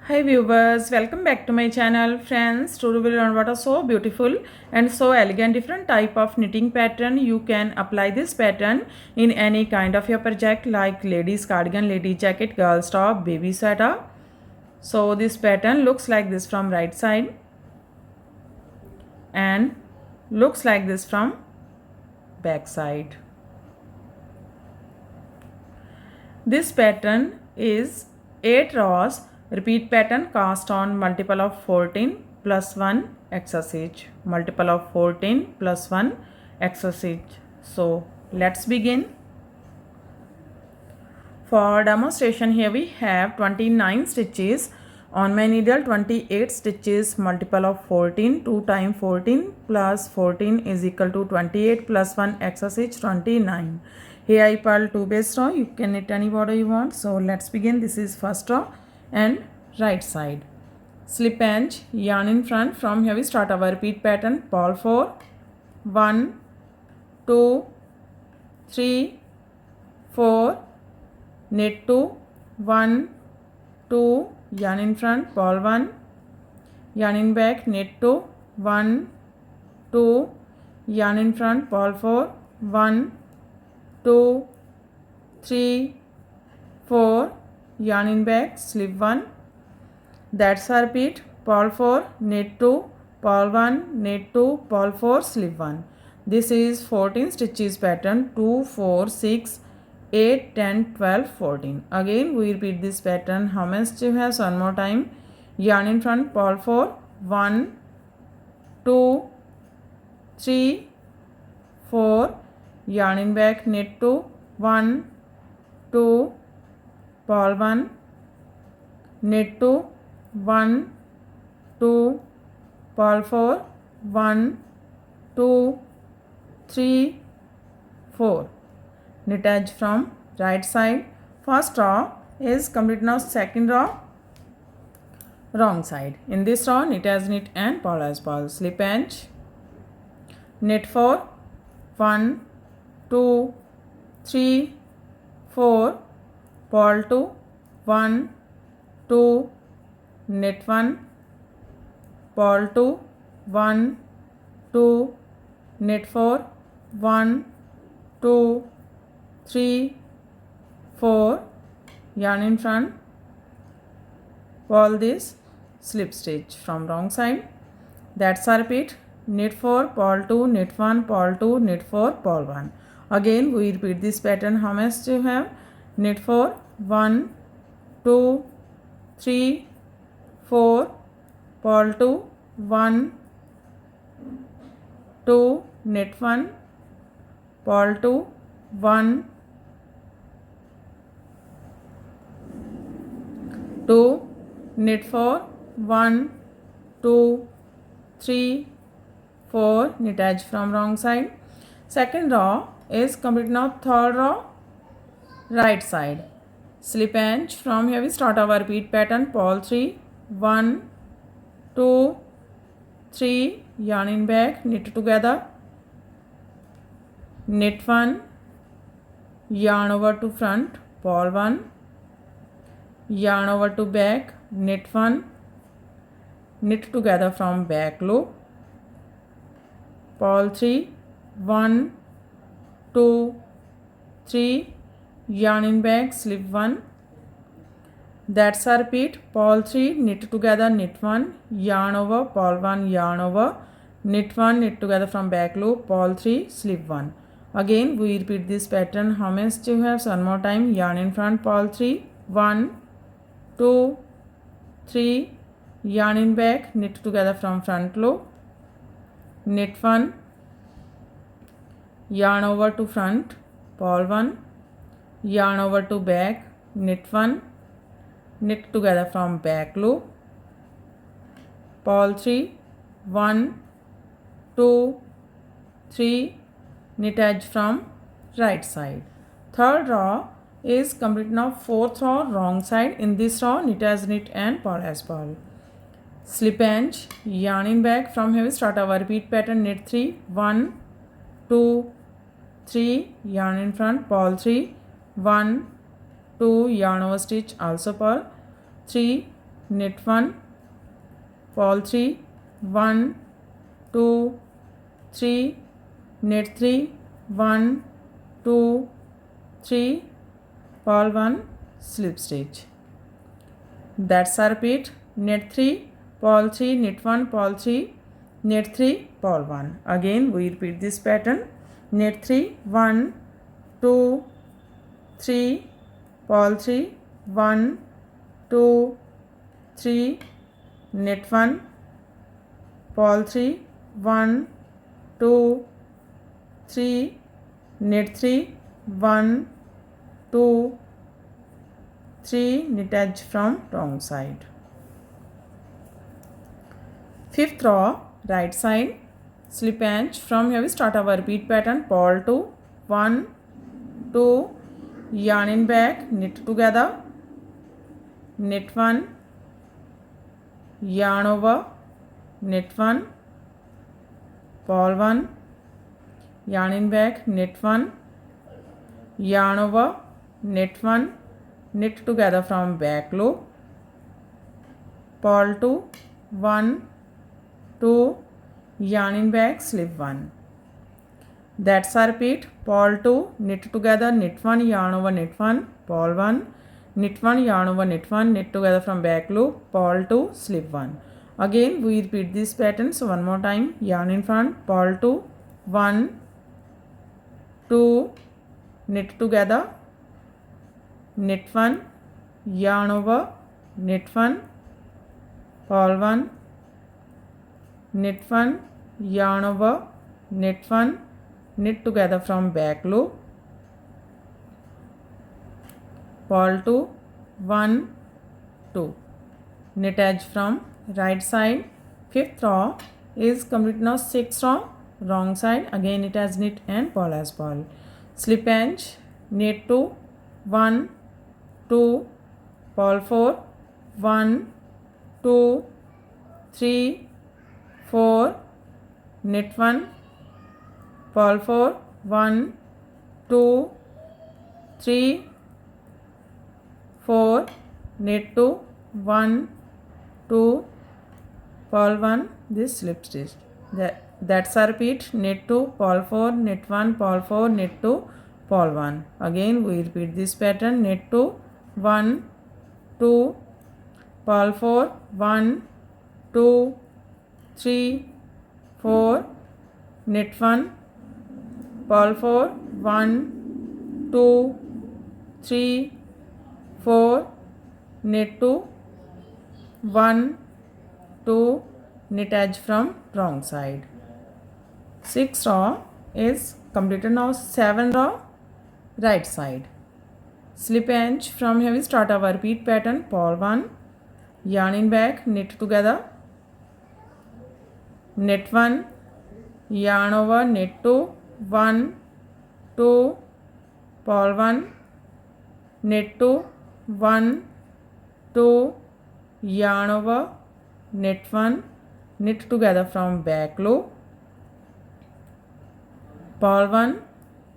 Hi viewers, welcome back to my channel. Friends, today we will learn what a so beautiful and so elegant different type of knitting pattern. You can apply this pattern in any kind of your project like ladies cardigan, lady jacket, girls top, baby sweater. So this pattern looks like this from right side and looks like this from back side. This pattern is 8 rows repeat pattern cast on multiple of 14 plus 1 exercise. Multiple of 14 plus 1 exercise. So let's begin. For demonstration here we have 29 stitches. On my needle 28 stitches, multiple of 14, 2 times 14 plus 14 is equal to 28 plus 1 exercise 29. Here I purl 2 base row. You can knit any border you want. So let's begin. This is first row and right side. Slip edge, yarn in front. From here we start our repeat pattern. Purl 4, 1, 2, 3, 4, knit 2, 1, 2, yarn in front, purl 1, yarn in back, knit 2, 1, 2, yarn in front, purl 4, 1, 2, 3, 4, yarn in back, slip 1. That's our repeat. Purl 4, knit 2, purl 1, knit 2, purl 4, slip 1. This is 14 stitches pattern. 2, 4, 6, 8, 10, 12, 14. Again we repeat this pattern. How many stitches you have? One more time. Yarn in front, purl 4, 1, 2, 3, 4, yarn in back, knit 2, 1, 2, purl 1, knit 2, 1, 2, purl 4, 1, 2, 3, 4. Knit edge from right side. First row is complete. Now second row wrong side. In this row knit as knit and purl as purl. Slip edge, knit 4, 1, 2, 3, 4, purl 2, 1, 2, knit 1, purl 2, 1, 2, knit 4, 1, 2, 3, 4, yarn in front, purl this, slip stitch from wrong side. That's our repeat. Knit 4, purl 2, knit 1, purl 2, knit 4, purl 1. Again we repeat this pattern. How much do you have? Knit 4, 1, 2, 3, 4, purl 2, 1, 2, knit 1, purl 2, 1, 2, knit 4, 1, 2, 3, 4, knit edge from wrong side. Second row is complete. Now third row right side. Slip edge. From here we start our repeat pattern. Purl 3, 1, 2, 3, yarn in back, knit together, knit 1, yarn over to front, purl 1, yarn over to back, knit 1, knit together from back loop, purl 3, 1, 2, 3, yarn in back, slip 1. That's our repeat. Purl 3, knit together, knit 1, yarn over, purl 1, yarn over, knit 1, knit together from back loop, purl 3, slip 1. Again we repeat this pattern. How many stitches you have? One more time. Yarn in front, purl 3, 1, 2, 3, yarn in back, knit together from front loop, knit 1, yarn over to front, purl 1, yarn over to back, knit 1, knit together from back loop, purl 3, 1, 2, 3, knit edge from right side. Third row is complete. Now fourth row wrong side. In this row knit as knit and purl as purl. Slip edge, yarn in back. From here we start our repeat pattern. Knit 3, 1, 2, 3, yarn in front, purl 3, 1, 2, yarn over stitch, also purl 3, knit 1, purl 3, 1, 2, 3, knit 3, 1, 2, 3, purl 1, slip stitch. That's a repeat. Knit 3, purl 3, knit 1, purl 3, knit 3, purl 1. Again we repeat this pattern. Knit 3, 1, 2, 3, purl 3, 1, 2, 3, knit 1, purl 3, 1, 2, 3, knit 3, 1, 2, 3, knit edge from wrong side. Fifth row, right side, slip edge. From here we start our repeat pattern. Purl 2, 1, 2, yarn in back, knit together, knit 1, yarn over, knit 1, purl 1, yarn in back, knit 1, yarn over, knit 1, knit together from back loop, purl 2, 1, 2, yarn in back, slip 1. That's a repeat. Purl 2, knit together, knit 1, yarn over, knit 1, purl 1, knit 1, yarn over, knit 1, knit together from back loop, purl 2, slip 1. Again we repeat this pattern. So one more time, yarn in front, purl 2, 1, 2, knit together, knit 1, yarn over, knit 1, purl 1, knit 1, yarn over, knit 1, knit together from back loop, purl 2, 1, 2, knit edge from right side. Fifth row is complete. Now sixth row, wrong side, again it has knit and purl as purl. Slip edge, knit 2, 1, 2, purl 4, 1, 2, 3, 4, knit 1, purl 4, 1, 2, 3, 4, knit 2, 1, 2, purl 1, this slip stitch. That's a repeat. Knit 2, purl 4, knit 1, purl 4, knit 2, purl 1. Again we repeat this pattern. Knit 2, 1, 2, purl 4, 1, 2, 3, 4, knit 1, purl 4, 1, 2, 3, 4, knit 2, 1, 2, knit edge from wrong side. Sixth row is completed. Now seventh row, right side, slip edge. From here we start our repeat pattern. Purl 1, yarn in back, knit together, knit 1, yarn over, knit 2, 1, 2, purl 1, knit 2, 1, 2, yarn over, knit 1, knit together from back loop, purl 1,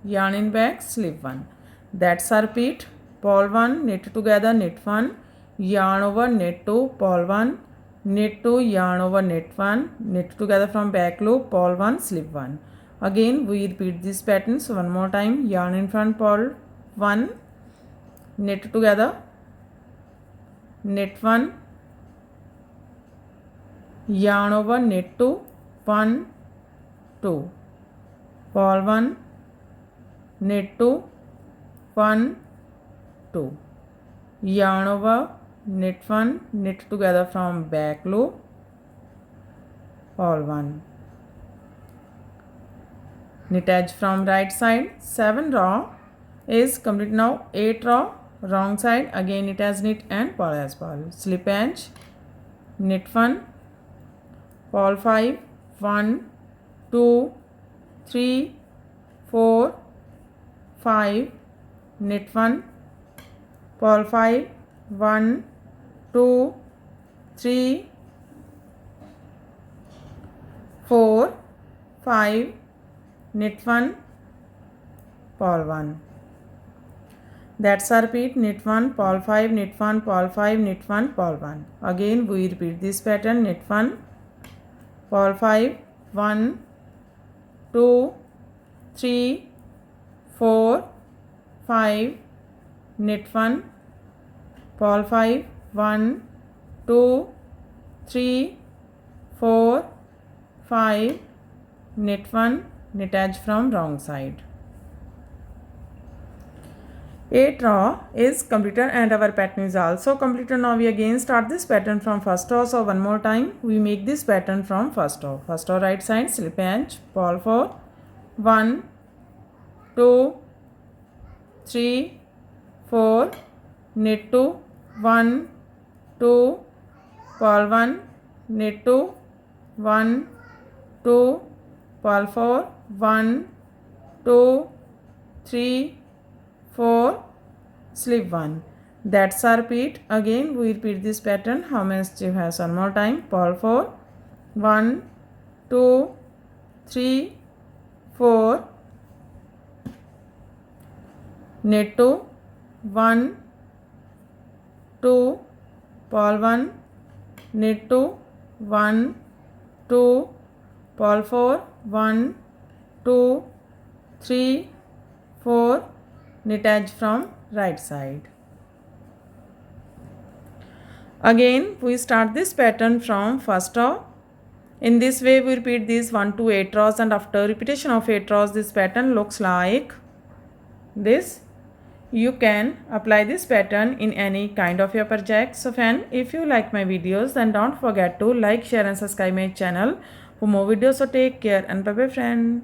yarn in back, slip 1. That's a repeat. Purl 1, knit together, knit 1, yarn over, knit 2, purl 1, knit 2, yarn over, knit 1, knit together from back loop, purl 1, slip 1. Again we repeat this pattern. So one more time, yarn in front, purl 1, knit together, knit 1, yarn over, knit 2, 1, 2, purl 1, knit 2, 1, 2, yarn over, knit 1, knit together from back loop, purl 1, knit edge from right side. 7 row is complete. Now 8 row, wrong side, again it has knit and purl as purl. Slip edge, knit 1, purl 5, 1, 2, 3, 4, 5, knit 1, purl 5, 1, 2, 3, 4, 5, knit 1, purl 1. That's a repeat, knit 1, purl 5, knit 1, purl 5, knit 1, purl 1. Again we repeat this pattern, knit 1, purl 5, 1, 2, 3, 4, 5, knit 1, purl 5, 1, 2, 3, 4, 5, knit 1, knit edge from wrong side. 8 row is completed and our pattern is also completed. Now we again start this pattern from first row. So one more time we make this pattern from first row. First row right side, slip edge, purl 4, 1, 2, 3, 4, knit 2, 1, 2, purl 1, knit 2, 1, 2, purl 4, 1, 2, 3, 4, slip 1. That's our repeat. Again we repeat this pattern. How many stitches has one more time? Purl 4, 1, 2, 3, 4, knit 2, 1, 2, purl 1, knit 2, 1, 2, purl 4, 1, 2, 3, 4, knit edge from right side. Again we start this pattern from first row. In this way we repeat these 1 to 8 rows, and after repetition of 8 rows this pattern looks like this. You can apply this pattern in any kind of your project. So friend, if you like my videos then don't forget to like, share and subscribe my channel for more videos. So take care and bye bye friend.